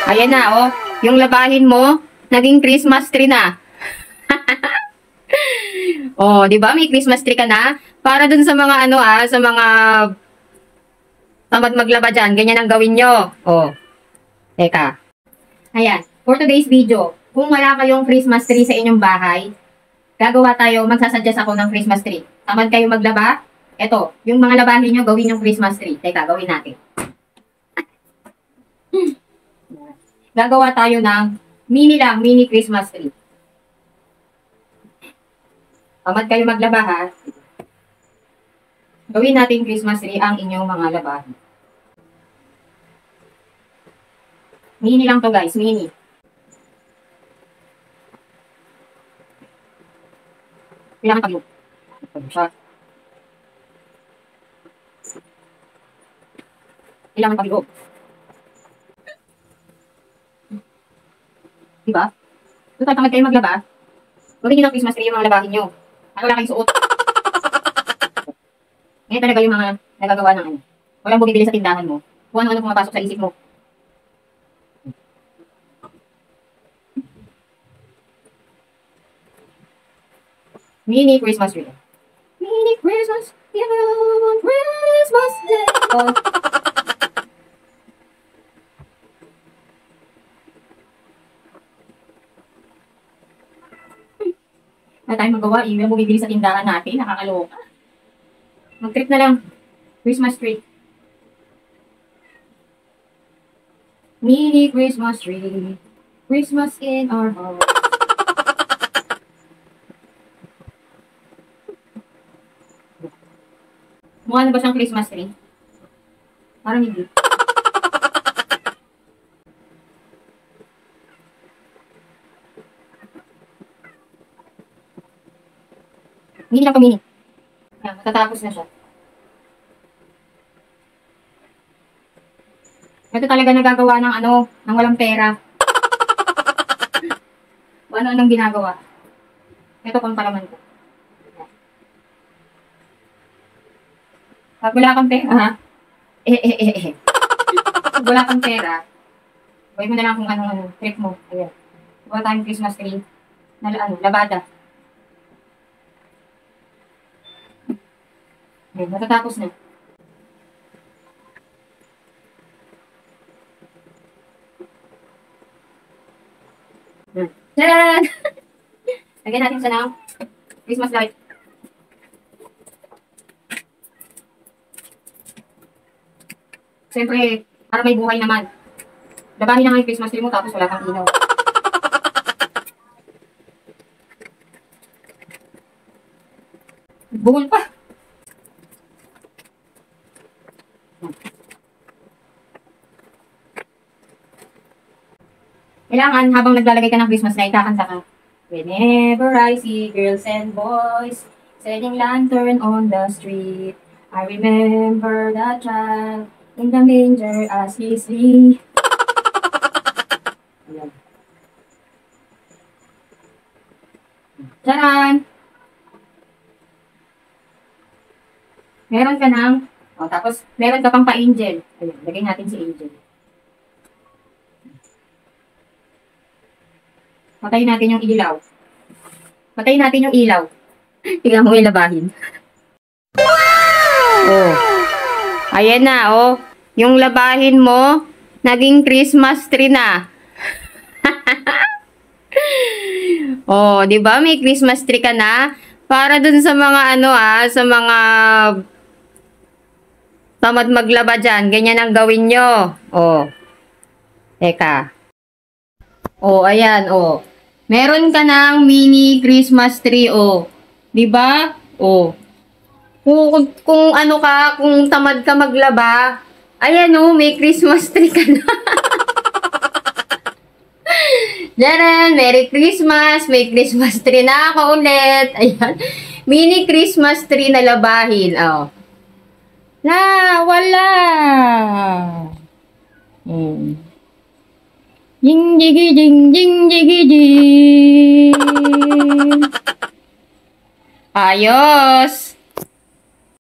Ayan na, oh. Yung labahin mo, naging Christmas tree na. Oh, 'di ba? May Christmas tree ka na. Para dun sa mga sa mga tamad maglaba diyan, ganyan ang gawin nyo. Oh, teka. Ayan, for today's video, kung wala kayong Christmas tree sa inyong bahay, gagawa tayo, magsasuggest ako ng Christmas tree. Tamad kayo maglaba? Ito, yung mga labahin nyo, gawin yung Christmas tree. Teka, gawin natin. Gagawa tayo ng mini Christmas tree. Tamad kayo maglaba ha. Gawin natin Christmas tree ang inyong mga labahin. Mini lang to guys, mini. Kailangan pag-loop. Kailangan pag-loop. Diba? Kung tamad kayo maglaba, gawin nyo ng Christmas tree yung mga labahin nyo. Wala kayong suot. Ngayon talaga yung mga nagagawa ng ano. Walang bumibili sa tindahan mo. Kung ano-ano pumapasok sa isip mo. Mini Christmas tree. Mini Christmas. On Christmas Day. Oh. Na tayo magawa, yung bumibili sa tindahan natin, nakakaloka. Mag-trip na lang. Christmas tree. Mini Christmas tree. Christmas in our heart. Mukha na ba siyang Christmas tree? Parang hindi. Mini lang to mini. Ayan, matatapos na siya. Ito talaga nagagawa ng ng walang pera. Ano-anong ginagawa. Ito pang palaman ko. Pag wala kang pera, ha? Pag wala kang pera, gawin mo na lang kung anong trip mo. Ayan. Gawa tayong Christmas tree na labada. Ayan, matatapos na. Tadaan! Lagyan natin siya ng Christmas light. Siyempre, para may buhay naman. Labahin na nga yung Christmas tree mo tapos wala kang ilaw. Buhol pa. Kailangan, habang naglalagay ka ng Christmas light, kakanta ka. Whenever I see girls and boys setting lantern on the street, I remember the child in the manger as he sleep. Ayan. Charan! Meron ka ng, tapos meron ka pang pa-angel. Ayan, lagay natin si angel. Patayin natin yung ilaw. Patayin natin yung ilaw. Tingnan mo yung labahin. Wow! Oh. Ayan na, oh. Yung labahin mo, naging Christmas tree na. Oh, 'di ba? May Christmas tree ka na. Para dun sa mga sa mga tamad maglaba diyan, ganyan ang gawin nyo. Oh. Teka. Oh, ayan, oh. Meron ka ng mini Christmas tree, oh. 'Di ba? Oh. Kung kung tamad ka maglaba, ayan, oh, may Christmas tree ka na. Diyan, Merry Christmas! May Christmas tree na ako ulit. Ayan. Mini Christmas tree na labahin, oh. Wala. Jing jigi jing jing jigi jing. Ayos.